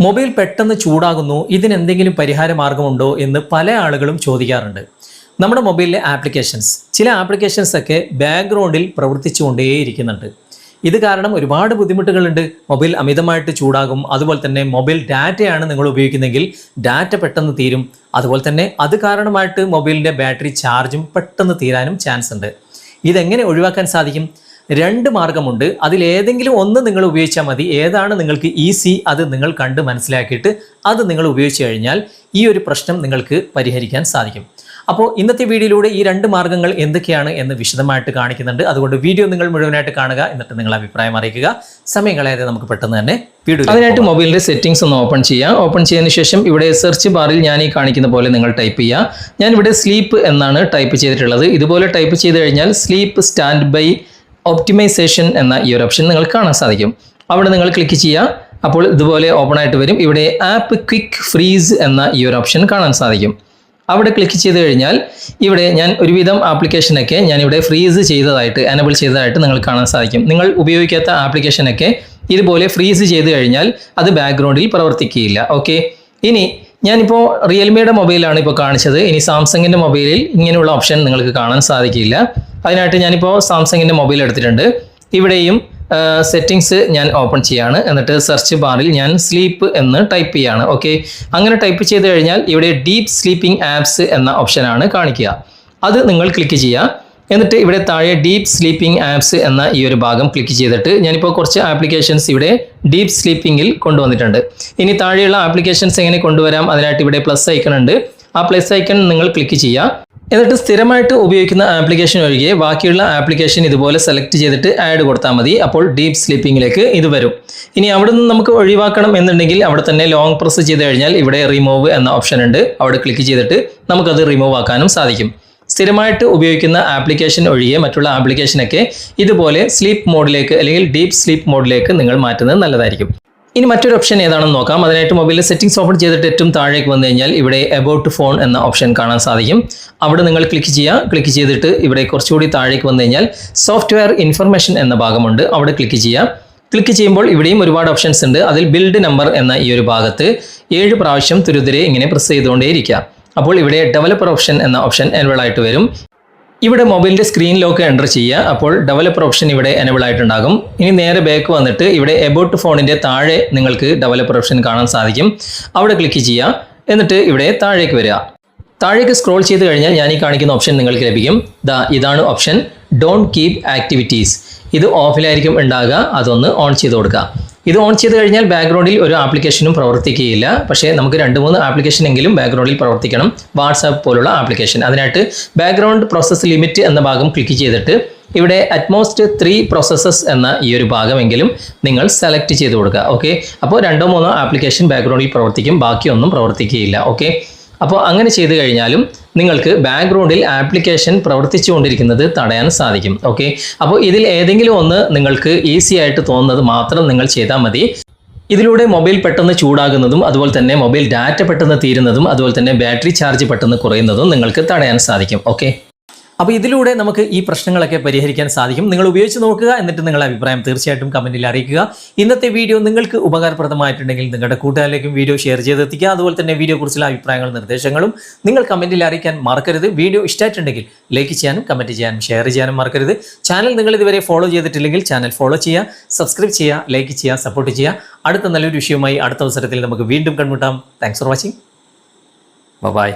Mobile പെട്ടെന്ന് ചൂടാകുന്നു, ഇതിനെന്തെങ്കിലും പരിഹാര മാർഗമുണ്ടോ എന്ന് പല ആളുകളും ചോദിക്കാറുണ്ട്. നമ്മുടെ മൊബൈലിലെ ചില ആപ്ലിക്കേഷൻസ് ഒക്കെ ബാക്ക്ഗ്രൗണ്ടിൽ പ്രവർത്തിച്ചുകൊണ്ടേയിരിക്കുന്നുണ്ട്. ഇത് കാരണം ഒരുപാട് ബുദ്ധിമുട്ടുകളുണ്ട്. മൊബൈൽ അമിതമായിട്ട് ചൂടാകും. അതുപോലെ തന്നെ മൊബൈൽ ഡാറ്റയാണ് നിങ്ങൾ ഉപയോഗിക്കുന്നതെങ്കിൽ ഡാറ്റ പെട്ടെന്ന് തീരും. അതുപോലെ തന്നെ അത് കാരണമായിട്ട് മൊബൈലിൻ്റെ ബാറ്ററി ചാർജും പെട്ടെന്ന് തീരാനും ചാൻസ് ഉണ്ട്. ഇതെങ്ങനെ ഒഴിവാക്കാൻ സാധിക്കും? 2 മാർഗമുണ്ട്. അതിലേതെങ്കിലും ഒന്ന് നിങ്ങൾ ഉപയോഗിച്ചാൽ മതി. ഏതാണ് നിങ്ങൾക്ക് ഈസി അത് നിങ്ങൾ കണ്ട് മനസ്സിലാക്കിയിട്ട് അത് നിങ്ങൾ ഉപയോഗിച്ച് കഴിഞ്ഞാൽ ഈ ഒരു പ്രശ്നം നിങ്ങൾക്ക് പരിഹരിക്കാൻ സാധിക്കും. അപ്പോൾ ഇന്നത്തെ വീഡിയോയിലൂടെ ഈ 2 മാർഗ്ഗങ്ങൾ എന്തൊക്കെയാണ് എന്ന് വിശദമായിട്ട് കാണിക്കുന്നുണ്ട്. അതുകൊണ്ട് വീഡിയോ നിങ്ങൾ മുഴുവനായിട്ട് കാണുക, എന്നിട്ട് നിങ്ങൾ അഭിപ്രായം അറിയിക്കുക. സമയം കളയാതെ നമുക്ക് പെട്ടെന്ന് തന്നെ വീഡിയോ. അതിനായിട്ട് മൊബൈലിൻ്റെ സെറ്റിംഗ്സ് ഒന്ന് ഓപ്പൺ ചെയ്യാം. ഓപ്പൺ ചെയ്തതിന് ശേഷം ഇവിടെ സെർച്ച് ബാറിൽ ഞാൻ ഈ കാണിക്കുന്ന പോലെ നിങ്ങൾ ടൈപ്പ് ചെയ്യുക. ഞാനിവിടെ സ്ലീപ്പ് എന്നാണ് ടൈപ്പ് ചെയ്തിട്ടുള്ളത്. ഇതുപോലെ ടൈപ്പ് ചെയ്ത് കഴിഞ്ഞാൽ സ്ലീപ്പ് സ്റ്റാൻഡ് ബൈ ഒപ്റ്റിമൈസേഷൻ എന്ന ഈ ഒരു ഓപ്ഷൻ നിങ്ങൾക്ക് കാണാൻ സാധിക്കും. അവിടെ നിങ്ങൾ ക്ലിക്ക് ചെയ്യുക. അപ്പോൾ ഇതുപോലെ ഓപ്പൺ ആയിട്ട് വരും. ഇവിടെ ആപ്പ് ക്വിക്ക് ഫ്രീസ് എന്ന ഈ ഒരു ഓപ്ഷൻ കാണാൻ സാധിക്കും. അവിടെ ക്ലിക്ക് ചെയ്ത് കഴിഞ്ഞാൽ ഇവിടെ ഞാൻ ഒരുവിധം ആപ്ലിക്കേഷനൊക്കെ ഞാനിവിടെ ഫ്രീസ് ചെയ്തതായിട്ട് എനേബിൾ ചെയ്തതായിട്ട് നിങ്ങൾക്ക് കാണാൻ സാധിക്കും. നിങ്ങൾ ഉപയോഗിക്കാത്ത ആപ്ലിക്കേഷനൊക്കെ ഇതുപോലെ ഫ്രീസ് ചെയ്ത് കഴിഞ്ഞാൽ അത് ബാക്ക്ഗ്രൗണ്ടിൽ പ്രവർത്തിക്കുകയില്ല. ഓക്കെ, ഇനി ഞാനിപ്പോൾ റിയൽമിയുടെ മൊബൈലാണ് ഇപ്പോൾ കാണിച്ചത്. ഇനി സാംസങ്ങിൻ്റെ മൊബൈലിൽ ഇങ്ങനെയുള്ള ഓപ്ഷൻ നിങ്ങൾക്ക് കാണാൻ സാധിക്കില്ല. അതിനായിട്ട് ഞാനിപ്പോൾ സാംസങ്ങിൻ്റെ മൊബൈൽ എടുത്തിട്ടുണ്ട്. ഇവിടെയും സെറ്റിങ്സ് ഞാൻ ഓപ്പൺ ചെയ്യാണ്. എന്നിട്ട് സെർച്ച് ബാറിൽ ഞാൻ സ്ലീപ്പ് എന്ന് ടൈപ്പ് ചെയ്യാണ്. ഓക്കെ, അങ്ങനെ ടൈപ്പ് ചെയ്ത് കഴിഞ്ഞാൽ ഇവിടെ ഡീപ്പ് സ്ലീപ്പിംഗ് ആപ്സ് എന്ന ഓപ്ഷനാണ് കാണിക്കുക. അത് നിങ്ങൾ ക്ലിക്ക് ചെയ്യുക. എന്നിട്ട് ഇവിടെ താഴെ ഡീപ്പ് സ്ലീപ്പിംഗ് ആപ്സ് എന്ന ഈ ഒരു ഭാഗം ക്ലിക്ക് ചെയ്തിട്ട് ഞാനിപ്പോൾ കുറച്ച് ആപ്ലിക്കേഷൻസ് ഇവിടെ ഡീപ്പ് സ്ലീപ്പിങ്ങിൽ കൊണ്ടുവന്നിട്ടുണ്ട്. ഇനി താഴെയുള്ള ആപ്ലിക്കേഷൻസ് എങ്ങനെ കൊണ്ടുവരാം? അതിനായിട്ട് ഇവിടെ പ്ലസ് ഐക്കൺ ഉണ്ട്. ആ പ്ലസ് ഐക്കൺ നിങ്ങൾ ക്ലിക്ക് ചെയ്യുക. എന്നിട്ട് സ്ഥിരമായിട്ട് ഉപയോഗിക്കുന്ന ആപ്ലിക്കേഷൻ ഒഴികെ ബാക്കിയുള്ള ആപ്ലിക്കേഷൻ ഇതുപോലെ സെലക്ട് ചെയ്തിട്ട് ആഡ് കൊടുത്താൽ മതി. അപ്പോൾ ഡീപ്പ് സ്ലീപ്പിങ്ങിലേക്ക് ഇത് വരും. ഇനി അവിടെ നിന്ന് നമുക്ക് ഒഴിവാക്കണം എന്നുണ്ടെങ്കിൽ അവിടെ തന്നെ ലോങ് പ്രസ് ചെയ്ത് കഴിഞ്ഞാൽ ഇവിടെ റിമൂവ് എന്ന ഓപ്ഷൻ ഉണ്ട്. അവിടെ ക്ലിക്ക് ചെയ്തിട്ട് നമുക്കത് റിമൂവ് ആക്കാനും സാധിക്കും. സ്ഥിരമായിട്ട് ഉപയോഗിക്കുന്ന ആപ്ലിക്കേഷൻ ഒഴികെ മറ്റുള്ള ആപ്ലിക്കേഷനൊക്കെ ഇതുപോലെ സ്ലീപ്പ് മോഡിലേക്ക് അല്ലെങ്കിൽ ഡീപ്പ് സ്ലീപ്പ് മോഡിലേക്ക് നിങ്ങൾ മാറ്റുന്നത് നല്ലതായിരിക്കും. ഇനി മറ്റൊരു ഓപ്ഷൻ ഏതാണെന്ന് നോക്കാം. അതിനായിട്ട് മൊബൈലിൽ സെറ്റിംഗ്സ് ഓപ്പൺ ചെയ്തിട്ട് ഏറ്റവും താഴേക്ക് വന്നു കഴിഞ്ഞാൽ ഇവിടെ എബൌട്ട് ഫോൺ എന്ന ഓപ്ഷൻ കാണാൻ സാധിക്കും. അവിടെ നിങ്ങൾ ക്ലിക്ക് ചെയ്യുക. ക്ലിക്ക് ചെയ്തിട്ട് ഇവിടെ കുറച്ചുകൂടി താഴേക്ക് വന്നു കഴിഞ്ഞാൽ സോഫ്റ്റ്വെയർ ഇൻഫർമേഷൻ എന്ന ഭാഗമുണ്ട്. അവിടെ ക്ലിക്ക് ചെയ്യുക. ക്ലിക്ക് ചെയ്യുമ്പോൾ ഇവിടെയും ഒരുപാട് ഓപ്ഷൻസ് ഉണ്ട്. അതിൽ ബിൽഡ് നമ്പർ എന്ന ഈ ഒരു ഭാഗത്ത് 7 പ്രാവശ്യം തുരുതുരെ ഇങ്ങനെ പ്രസ് ചെയ്തുകൊണ്ടേയിരിക്കുക. അപ്പോൾ ഇവിടെ ഡെവലപ്പർ ഓപ്ഷൻ എന്ന ഓപ്ഷൻ എനേബിൾ ആയിട്ട് വരും. ഇവിടെ മൊബൈലിൻ്റെ സ്ക്രീൻ ലോക്ക് എൻ്റർ ചെയ്യുക. അപ്പോൾ ഡെവലപ്പർ ഓപ്ഷൻ ഇവിടെ എനേബിൾ ആയിട്ടുണ്ടാകും. ഇനി നേരെ ബാക്ക് വന്നിട്ട് ഇവിടെ എബൌട്ട് ഫോണിൻ്റെ താഴെ നിങ്ങൾക്ക് ഡെവലപ്പർ ഓപ്ഷൻ കാണാൻ സാധിക്കും. അവിടെ ക്ലിക്ക് ചെയ്യുക. എന്നിട്ട് ഇവിടെ താഴേക്ക് വരിക. താഴേക്ക് സ്ക്രോൾ ചെയ്ത് കഴിഞ്ഞാൽ ഞാൻ ഈ കാണിക്കുന്ന ഓപ്ഷൻ നിങ്ങൾക്ക് ലഭിക്കും. ഇതാണ് ഓപ്ഷൻ ഡോണ്ട് കീപ് ആക്ടിവിറ്റീസ്. ഇത് ഓഫിലായിരിക്കും ഉണ്ടാകുക. അതൊന്ന് ഓൺ ചെയ്ത് കൊടുക്കുക. ഇത് ഓൺ ചെയ്ത് കഴിഞ്ഞാൽ ബാക്ക്ഗ്രൗണ്ടിൽ ഒരു ആപ്ലിക്കേഷനും പ്രവർത്തിക്കുകയില്ല. പക്ഷേ നമുക്ക് 2-3 ആപ്ലിക്കേഷൻ എങ്കിലും ബാക്ക്ഗ്രൗണ്ടിൽ പ്രവർത്തിക്കണം. വാട്സാപ്പ് പോലുള്ള ആപ്ലിക്കേഷൻ. അതിനായിട്ട് ബാക്ക്ഗ്രൗണ്ട് പ്രോസസ് ലിമിറ്റ് എന്ന ഭാഗം ക്ലിക്ക് ചെയ്തിട്ട് ഇവിടെ അറ്റ്മോസ്റ്റ് 3 പ്രോസസ്സസ് എന്ന ഈ ഒരു ഭാഗമെങ്കിലും നിങ്ങൾ സെലക്ട് ചെയ്ത് കൊടുക്കുക. ഓക്കെ, അപ്പോൾ 2-3 ആപ്ലിക്കേഷൻ ബാക്ക്ഗ്രൗണ്ടിൽ പ്രവർത്തിക്കും, ബാക്കിയൊന്നും പ്രവർത്തിക്കുകയില്ല. ഓക്കെ, അപ്പോൾ അങ്ങനെ ചെയ്ത് കഴിഞ്ഞാലും നിങ്ങൾക്ക് ബാക്ക്ഗ്രൗണ്ടിൽ ആപ്ലിക്കേഷൻ പ്രവർത്തിച്ചുകൊണ്ടിരിക്കുന്നത് തടയാൻ സാധിക്കും. ഓക്കെ, അപ്പോൾ ഇതിൽ ഏതെങ്കിലും ഒന്ന് നിങ്ങൾക്ക് ഈസി ആയിട്ട് തോന്നുന്നത് മാത്രം നിങ്ങൾ ചെയ്താൽ മതി. ഇതിലൂടെ മൊബൈൽ പെട്ടെന്ന് ചൂടാകുന്നതും അതുപോലെ തന്നെ മൊബൈൽ ഡാറ്റ പെട്ടെന്ന് തീരുന്നതും അതുപോലെ തന്നെ ബാറ്ററി ചാർജ് പെട്ടെന്ന് കുറയുന്നതും നിങ്ങൾക്ക് തടയാൻ സാധിക്കും. ഓക്കെ, അപ്പോൾ ഇതിലൂടെ നമുക്ക് ഈ പ്രശ്നങ്ങളൊക്കെ പരിഹരിക്കാൻ സാധിക്കും. നിങ്ങൾ ഉപയോഗിച്ച് നോക്കുക. എന്നിട്ട് നിങ്ങളുടെ അഭിപ്രായം തീർച്ചയായിട്ടും കമൻറ്റിൽ അറിയിക്കുക. ഇന്നത്തെ വീഡിയോ നിങ്ങൾക്ക് ഉപകാരപ്രദമായിട്ടുണ്ടെങ്കിൽ നിങ്ങളുടെ കൂട്ടുകാരിലേക്കും വീഡിയോ ഷെയർ ചെയ്തെത്തിക്കുക. അതുപോലെ തന്നെ വീഡിയോയെക്കുറിച്ചുള്ള അഭിപ്രായങ്ങളും നിർദ്ദേശങ്ങളും നിങ്ങൾ കമൻറ്റിൽ അറിയിക്കാൻ മറക്കരുത്. വീഡിയോ ഇഷ്ടമായിട്ടുണ്ടെങ്കിൽ ലൈക്ക് ചെയ്യാനും കമൻറ്റ് ചെയ്യാനും ഷെയർ ചെയ്യാനും മറക്കരുത്. ചാനൽ നിങ്ങൾ ഇതുവരെ ഫോളോ ചെയ്തിട്ടില്ലെങ്കിൽ ചാനൽ ഫോളോ ചെയ്യുക, സബ്സ്ക്രൈബ് ചെയ്യുക, ലൈക്ക് ചെയ്യുക, സപ്പോർട്ട് ചെയ്യുക. അടുത്ത നല്ലൊരു വിഷയവുമായി അടുത്ത അവസരത്തിൽ നമുക്ക് വീണ്ടും കണ്ടുമുട്ടാം. Thanks for watching. ബൈ.